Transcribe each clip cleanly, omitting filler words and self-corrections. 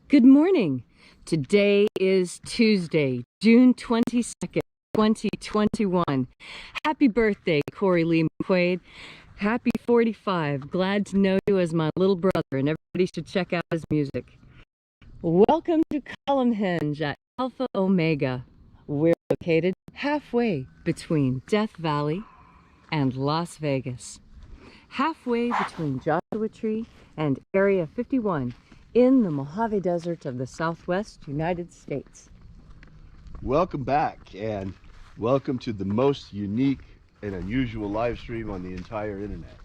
Good morning. Today is Tuesday, June 22nd, 2021. Happy birthday, Corey Lee McQuaid. Happy 45. Glad to know you as my little brother, and everybody should check out his music. Welcome to Column Hinge at Alpha Omega. We're located halfway between Death Valley and Las Vegas. Halfway between Joshua Tree and Area 51 in the Mojave Desert of the Southwest United States. Welcome back, and welcome to the most unique and unusual live stream on the entire internet.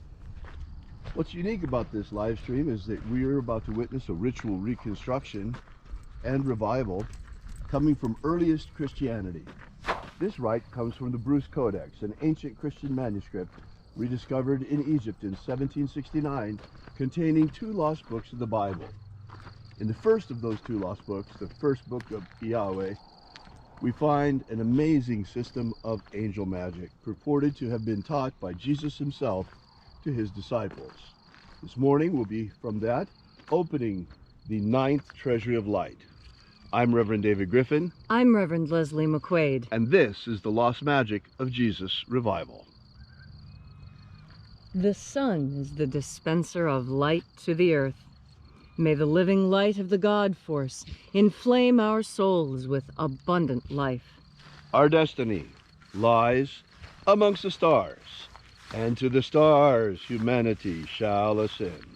What's unique about this live stream is that we are about to witness a ritual reconstruction and revival coming from earliest Christianity. This rite comes from the Bruce Codex, an ancient Christian manuscript rediscovered in Egypt in 1769, containing 2 lost books of the Bible. In the first of those 2 lost books, the first book of Yahweh, we find an amazing system of angel magic, purported to have been taught by Jesus himself to his disciples. This morning will be from that, opening the 9th Treasury of Light. I'm Reverend David Griffin. I'm Reverend Leslie McQuaid. And this is the Lost Magic of Jesus Revival. The sun is the dispenser of light to the earth. May the living light of the God Force inflame our souls with abundant life. Our destiny lies amongst the stars, and to the stars humanity shall ascend.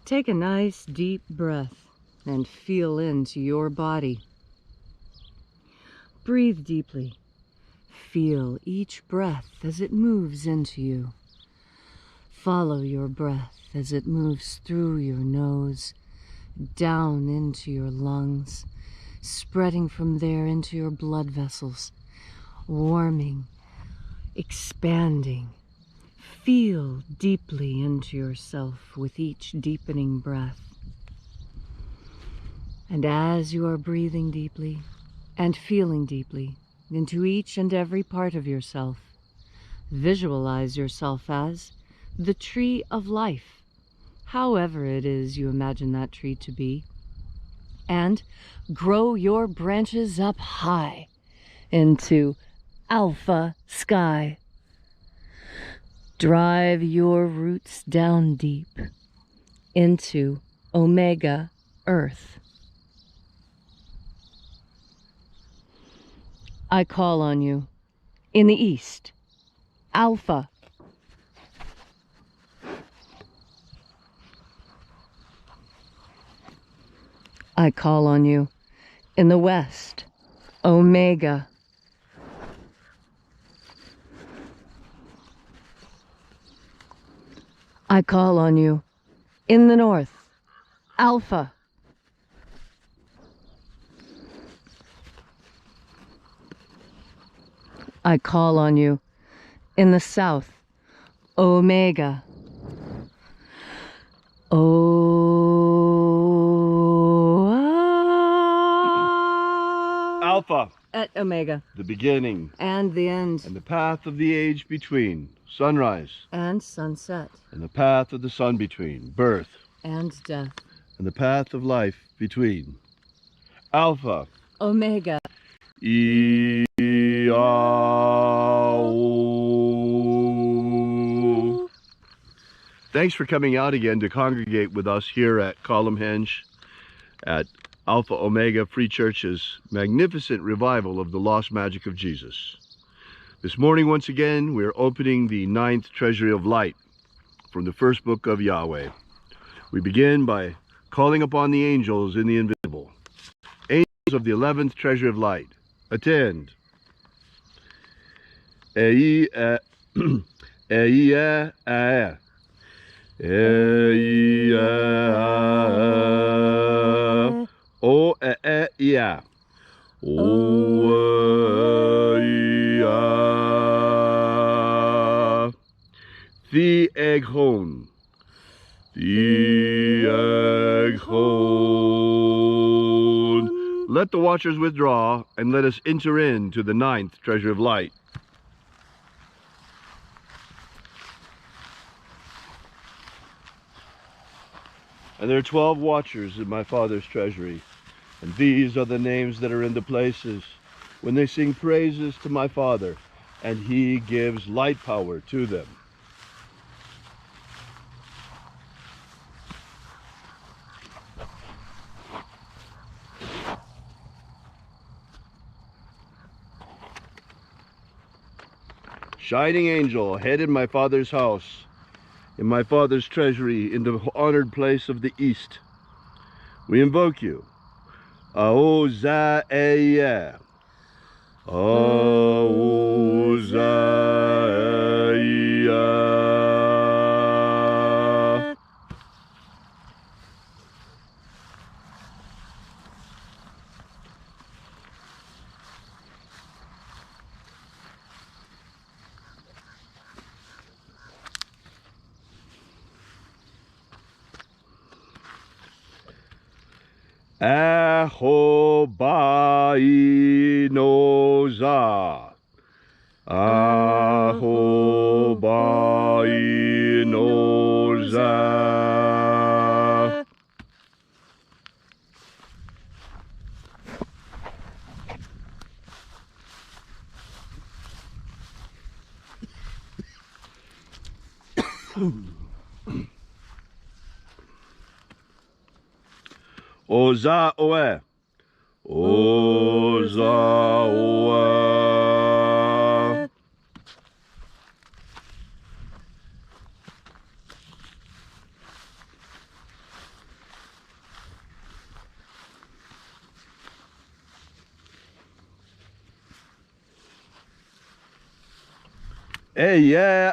Take a nice deep breath and feel into your body. Breathe deeply. Feel each breath as it moves into you. Follow your breath as it moves through your nose, down into your lungs, spreading from there into your blood vessels, warming, expanding. Feel deeply into yourself with each deepening breath. And as you are breathing deeply and feeling deeply into each and every part of yourself, visualize yourself as the tree of life, however it is you imagine that tree to be, and grow your branches up high into alpha sky. Drive your roots down deep into omega earth. I call on you in the east, alpha. I call on you in the west, omega. I call on you in the north, alpha. I call on you in the south, omega. Alpha. At omega. The beginning. And the end. And the path of the age between. Sunrise. And sunset. And the path of the sun between. Birth. And death. And the path of life between. Alpha. Omega. Thanks for coming out again to congregate with us here at Column Hinge at Alpha Omega Free Church's magnificent revival of the lost magic of Jesus. This morning, once again, we're opening the 9th Treasury of Light from the first book of Yahweh. We begin by calling upon the angels in the invisible. Angels of the 11th Treasury of Light, attend. The Eghon. The Eghon. Let the watchers withdraw, and let us enter into the 9th treasure of light. And there are 12 watchers in my Father's treasury, and these are the names that are in the places when they sing praises to my Father, and he gives light power to them. Shining angel, head in my Father's house, in my Father's treasury, in the honored place of the east. We invoke you. Aozaya. Aozaya. Ahobainoza. Ahobainoza. Oza oe. Oza oe. Yeah, yeah.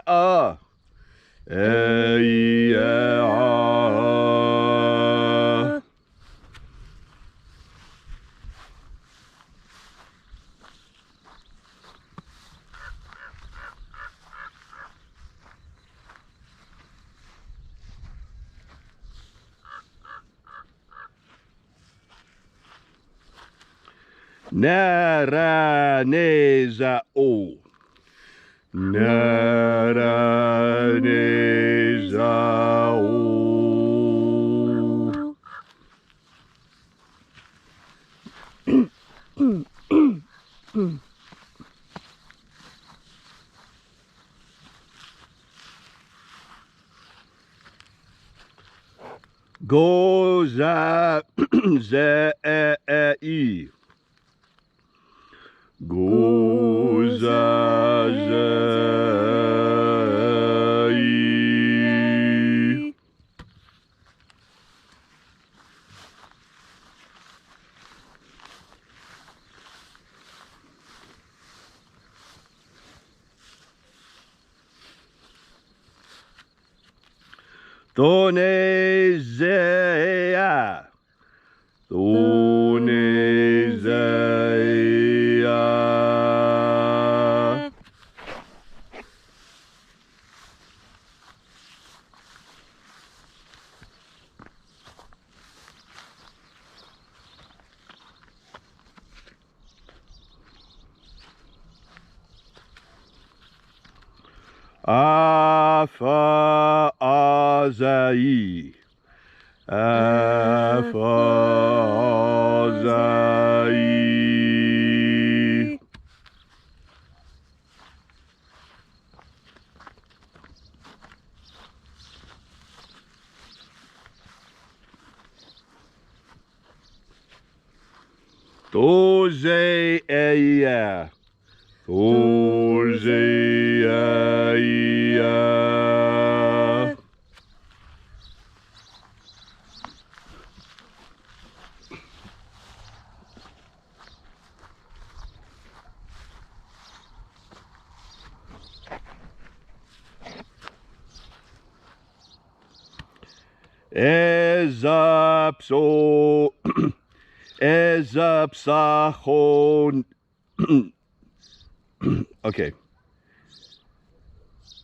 Naraneza o. Naraneza o. Goza ze e. Goza ze e. Thonezea. Thonezea. Afa Azai. Afa Azai. Toze eia. Toze eia. Ezapso. Ezapsahon. Okay.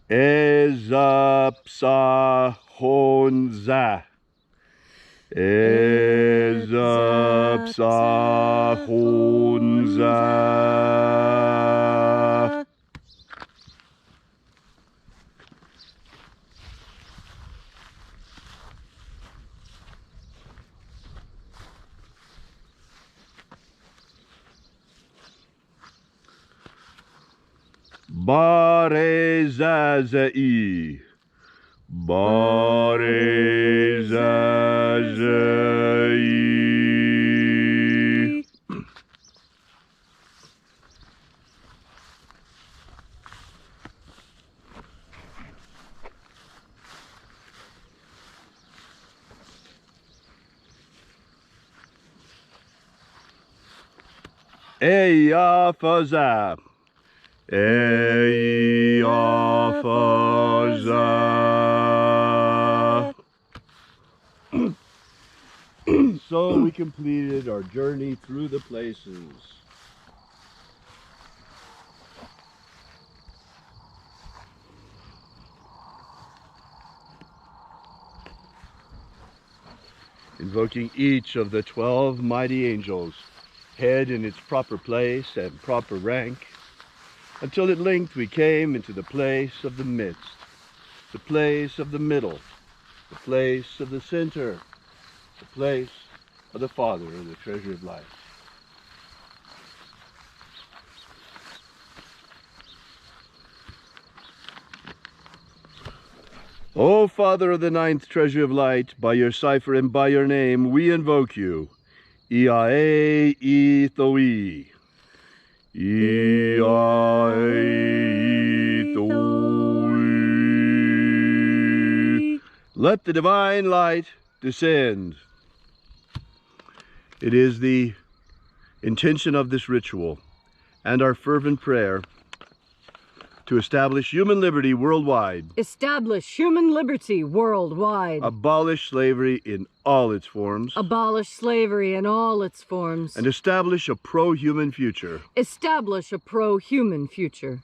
Ezapsahonza. Hunza. Barezazai. Barezazai. Eyafaza. Eyafaza. So we completed our journey through the places. Invoking each of the 12 mighty angels, head in its proper place and proper rank, until at length we came into the place of the midst, the place of the middle, the place of the center, the place of the Father of the treasure of life. O Father of the ninth treasure of light, by your cipher and by your name, we invoke you. Iae Ethoi. Iae Ethoi. Let the divine light descend. It is the intention of this ritual and our fervent prayer to establish human liberty worldwide. Establish human liberty worldwide. Abolish slavery in all its forms. Abolish slavery in all its forms. And establish a pro-human future. Establish a pro-human future.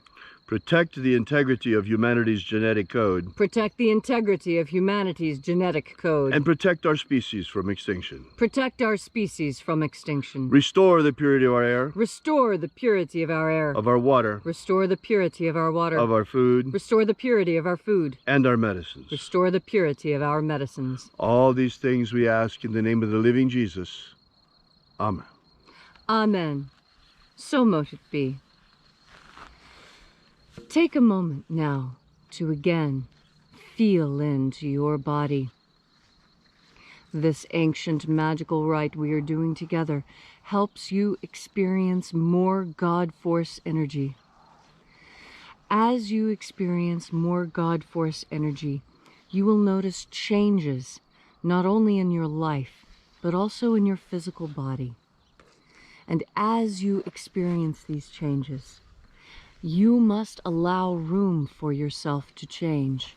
Protect the integrity of humanity's genetic code. Protect the integrity of humanity's genetic code. And protect our species from extinction. Protect our species from extinction. Restore the purity of our air. Restore the purity of our air. Of our water. Restore the purity of our water. Of our food. Restore the purity of our food. And our medicines. Restore the purity of our medicines. All these things we ask in the name of the living Jesus. Amen. Amen. So mote it be. Take a moment now to again feel into your body. This ancient magical rite we are doing together helps you experience more God Force energy. As you experience more God Force energy, you will notice changes not only in your life, but also in your physical body. And as you experience these changes, you must allow room for yourself to change.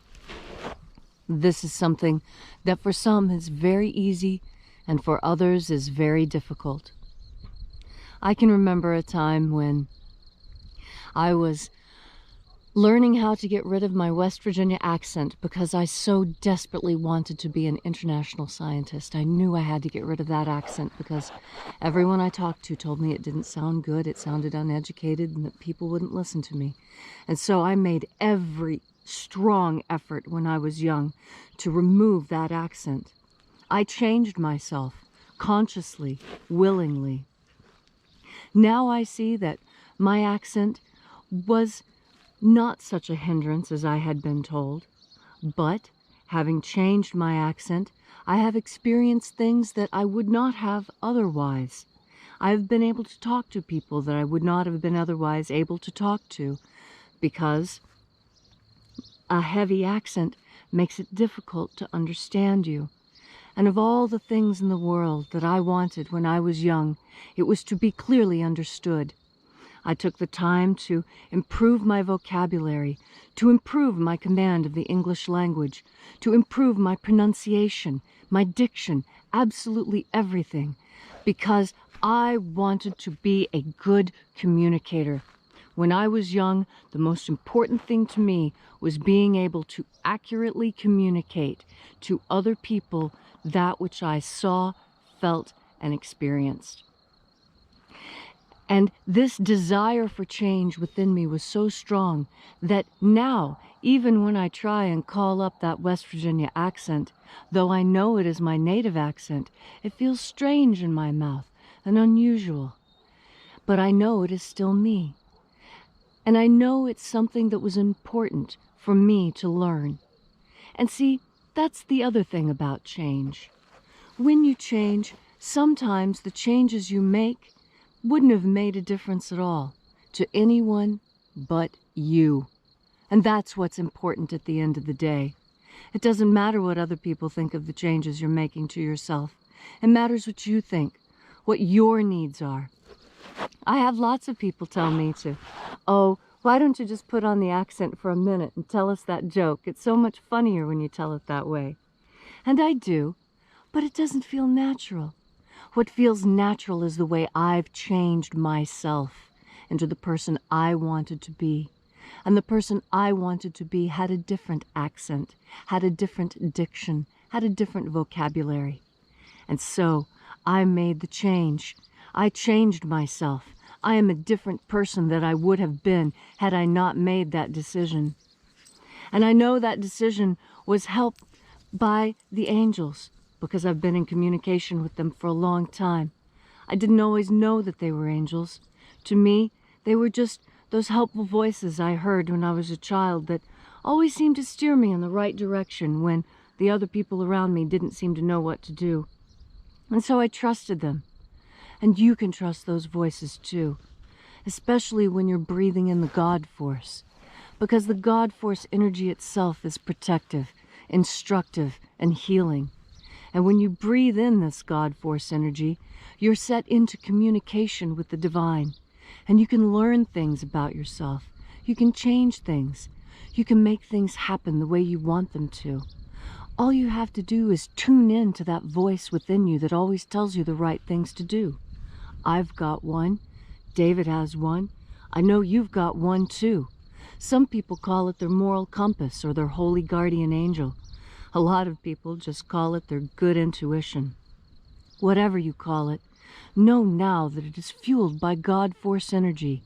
This is something that for some is very easy and for others is very difficult. I can remember a time when I was learning how to get rid of my West Virginia accent because I so desperately wanted to be an international scientist. I knew I had to get rid of that accent because everyone I talked to told me it didn't sound good, it sounded uneducated, and that people wouldn't listen to me. And so I made every strong effort when I was young to remove that accent. I changed myself, consciously, willingly. Now I see that my accent was not such a hindrance as I had been told, but having changed my accent, I have experienced things that I would not have otherwise. I have been able to talk to people that I would not have been otherwise able to talk to, because a heavy accent makes it difficult to understand you. And of all the things in the world that I wanted when I was young, it was to be clearly understood. I took the time to improve my vocabulary, to improve my command of the English language, to improve my pronunciation, my diction, absolutely everything, because I wanted to be a good communicator. When I was young, the most important thing to me was being able to accurately communicate to other people that which I saw, felt, and experienced. And this desire for change within me was so strong that now, even when I try and call up that West Virginia accent, though I know it is my native accent, it feels strange in my mouth and unusual. But I know it is still me. And I know it's something that was important for me to learn. And see, that's the other thing about change. When you change, sometimes the changes you make wouldn't have made a difference at all to anyone but you. And that's what's important at the end of the day. It doesn't matter what other people think of the changes you're making to yourself. It matters what you think, what your needs are. I have lots of people tell me to, oh, why don't you just put on the accent for a minute and tell us that joke? It's so much funnier when you tell it that way. And I do, but it doesn't feel natural. What feels natural is the way I've changed myself into the person I wanted to be. And the person I wanted to be had a different accent, had a different diction, had a different vocabulary. And so I made the change. I changed myself. I am a different person than I would have been had I not made that decision. And I know that decision was helped by the angels, because I've been in communication with them for a long time. I didn't always know that they were angels. To me, they were just those helpful voices I heard when I was a child that always seemed to steer me in the right direction when the other people around me didn't seem to know what to do. And so I trusted them. And you can trust those voices too, especially when you're breathing in the God Force, because the God Force energy itself is protective, instructive, and healing. And when you breathe in this God Force energy, you're set into communication with the divine. And you can learn things about yourself. You can change things. You can make things happen the way you want them to. All you have to do is tune in to that voice within you that always tells you the right things to do. I've got one. David has one. I know you've got one too. Some people call it their moral compass or their holy guardian angel. A lot of people just call it their good intuition. Whatever you call it, know now that it is fueled by God Force energy,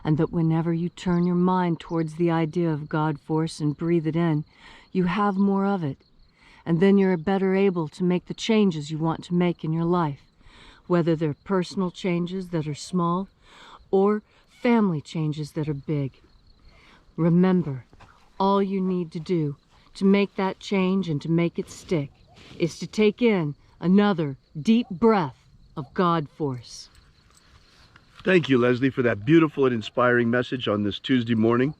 and that whenever you turn your mind towards the idea of God Force and breathe it in, you have more of it, and then you're better able to make the changes you want to make in your life, whether they're personal changes that are small or family changes that are big. Remember, all you need to do to make that change and to make it stick is to take in another deep breath of God Force. Thank you, Leslie, for that beautiful and inspiring message on this Tuesday morning.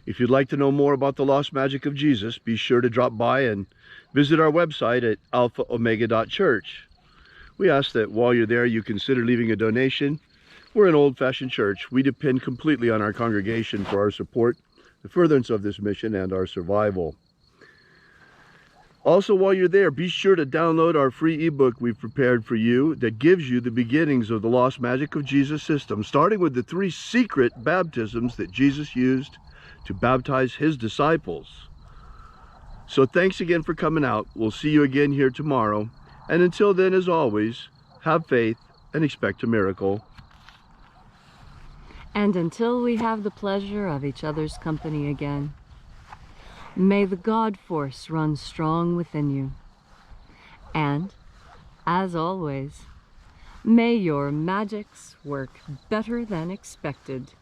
If you'd like to know more about the Lost Magic of Jesus, be sure to drop by and visit our website at alphaomega.church. We ask that while you're there, you consider leaving a donation. We're an old-fashioned church. We depend completely on our congregation for our support, the furtherance of this mission, and our survival. Also, while you're there, be sure to download our free ebook we've prepared for you that gives you the beginnings of the Lost Magic of Jesus system, starting with the 3 secret baptisms that Jesus used to baptize his disciples. So thanks again for coming out. We'll see you again here tomorrow. And until then, as always, have faith and expect a miracle. And until we have the pleasure of each other's company again, may the God Force run strong within you. And, as always, may your magics work better than expected.